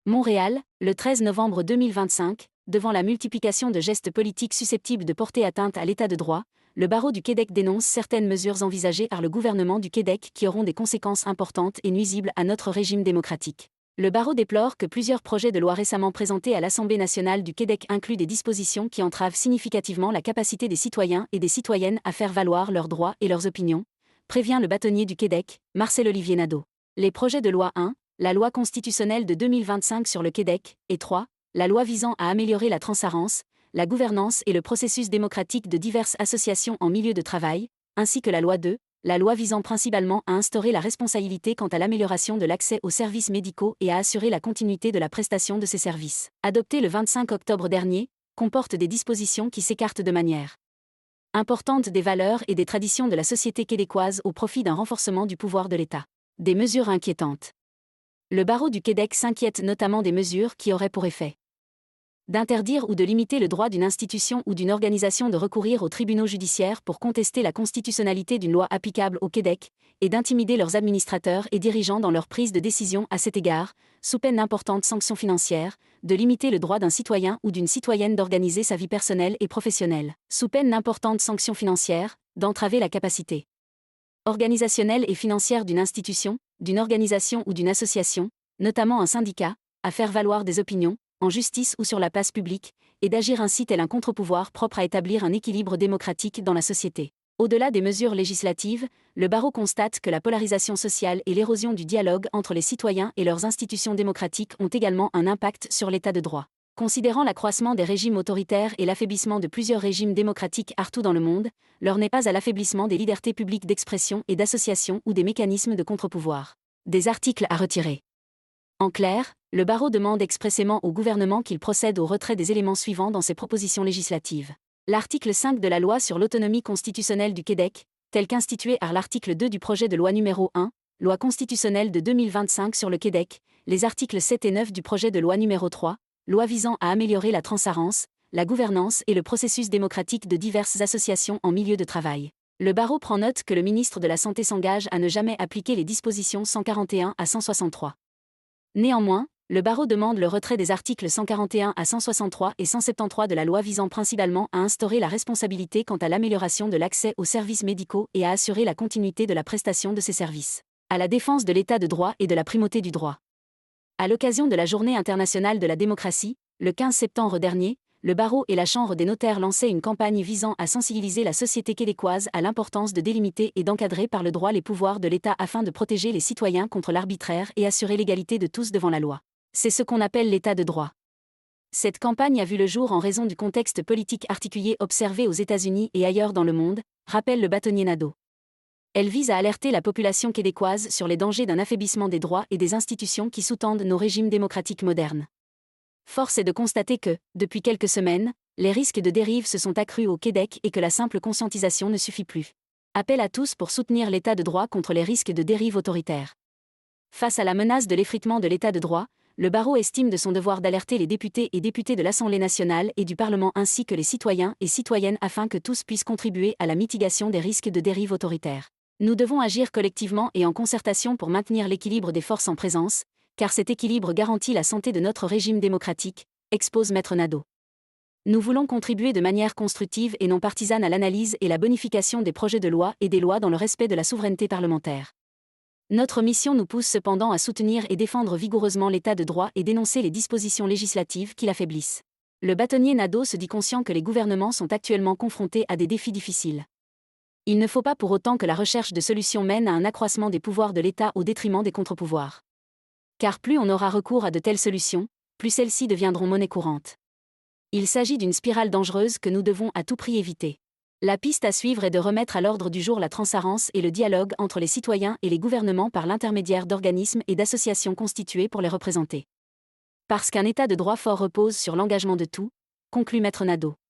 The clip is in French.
Montréal, le 13 novembre 2025, devant la multiplication de gestes politiques susceptibles de porter atteinte à l'état de droit, le barreau du Québec dénonce certaines mesures envisagées par le gouvernement du Québec qui auront des conséquences importantes et nuisibles à notre régime démocratique. Le barreau déplore que plusieurs projets de loi récemment présentés à l'Assemblée nationale du Québec incluent des dispositions qui entravent significativement la capacité des citoyens et des citoyennes à faire valoir leurs droits et leurs opinions, prévient le bâtonnier du Québec, Marcel-Olivier Nadeau. Les projets de loi 1, la loi constitutionnelle de 2025 sur le Québec, et 3, la loi visant à améliorer la transparence, la gouvernance et le processus démocratique de diverses associations en milieu de travail, ainsi que la loi 2, la loi visant principalement à instaurer la responsabilité quant à l'amélioration de l'accès aux services médicaux et à assurer la continuité de la prestation de ces services, adoptée le 25 octobre dernier, comporte des dispositions qui s'écartent de manière importante des valeurs et des traditions de la société québécoise au profit d'un renforcement du pouvoir de l'État. Des mesures inquiétantes. Le barreau du Québec s'inquiète notamment des mesures qui auraient pour effet d'interdire ou de limiter le droit d'une institution ou d'une organisation de recourir aux tribunaux judiciaires pour contester la constitutionnalité d'une loi applicable au Québec, et d'intimider leurs administrateurs et dirigeants dans leur prise de décision à cet égard, sous peine d'importantes sanctions financières, de limiter le droit d'un citoyen ou d'une citoyenne d'organiser sa vie personnelle et professionnelle, sous peine d'importantes sanctions financières, d'entraver la capacité organisationnelle et financière d'une institution, d'une organisation ou d'une association, notamment un syndicat, à faire valoir des opinions, en justice ou sur la place publique, et d'agir ainsi tel un contre-pouvoir propre à établir un équilibre démocratique dans la société. Au-delà des mesures législatives, le barreau constate que la polarisation sociale et l'érosion du dialogue entre les citoyens et leurs institutions démocratiques ont également un impact sur l'état de droit. Considérant l'accroissement des régimes autoritaires et l'affaiblissement de plusieurs régimes démocratiques partout dans le monde, l'heure n'est pas à l'affaiblissement des libertés publiques d'expression et d'association ou des mécanismes de contre-pouvoir. Des articles à retirer. En clair, le barreau demande expressément au gouvernement qu'il procède au retrait des éléments suivants dans ses propositions législatives. L'article 5 de la loi sur l'autonomie constitutionnelle du Québec, tel qu'institué par l'article 2 du projet de loi numéro 1, loi constitutionnelle de 2025 sur le Québec, les articles 7 et 9 du projet de loi numéro 3, loi visant à améliorer la transparence, la gouvernance et le processus démocratique de diverses associations en milieu de travail. Le barreau prend note que le ministre de la Santé s'engage à ne jamais appliquer les dispositions 141 à 163. Néanmoins, le barreau demande le retrait des articles 141 à 163 et 173 de la loi visant principalement à instaurer la responsabilité quant à l'amélioration de l'accès aux services médicaux et à assurer la continuité de la prestation de ces services, à la défense de l'état de droit et de la primauté du droit. À l'occasion de la Journée internationale de la démocratie, le 15 septembre dernier, le barreau et la Chambre des notaires lançaient une campagne visant à sensibiliser la société québécoise à l'importance de délimiter et d'encadrer par le droit les pouvoirs de l'État afin de protéger les citoyens contre l'arbitraire et assurer l'égalité de tous devant la loi. C'est ce qu'on appelle l'état de droit. Cette campagne a vu le jour en raison du contexte politique particulier observé aux États-Unis et ailleurs dans le monde, rappelle le bâtonnier Nadeau. Elle vise à alerter la population québécoise sur les dangers d'un affaiblissement des droits et des institutions qui sous-tendent nos régimes démocratiques modernes. Force est de constater que, depuis quelques semaines, les risques de dérive se sont accrus au Québec et que la simple conscientisation ne suffit plus. Appel à tous pour soutenir l'état de droit contre les risques de dérive autoritaire. Face à la menace de l'effritement de l'état de droit, le barreau estime de son devoir d'alerter les députés et députés de l'Assemblée nationale et du Parlement ainsi que les citoyens et citoyennes afin que tous puissent contribuer à la mitigation des risques de dérive autoritaire. Nous devons agir collectivement et en concertation pour maintenir l'équilibre des forces en présence, car cet équilibre garantit la santé de notre régime démocratique, expose Maître Nadeau. Nous voulons contribuer de manière constructive et non partisane à l'analyse et la bonification des projets de loi et des lois dans le respect de la souveraineté parlementaire. Notre mission nous pousse cependant à soutenir et défendre vigoureusement l'état de droit et dénoncer les dispositions législatives qui l'affaiblissent. Le bâtonnier Nadeau se dit conscient que les gouvernements sont actuellement confrontés à des défis difficiles. Il ne faut pas pour autant que la recherche de solutions mène à un accroissement des pouvoirs de l'État au détriment des contre-pouvoirs. Car plus on aura recours à de telles solutions, plus celles-ci deviendront monnaie courante. Il s'agit d'une spirale dangereuse que nous devons à tout prix éviter. La piste à suivre est de remettre à l'ordre du jour la transparence et le dialogue entre les citoyens et les gouvernements par l'intermédiaire d'organismes et d'associations constituées pour les représenter. Parce qu'un état de droit fort repose sur l'engagement de tout, conclut Maître Nadeau.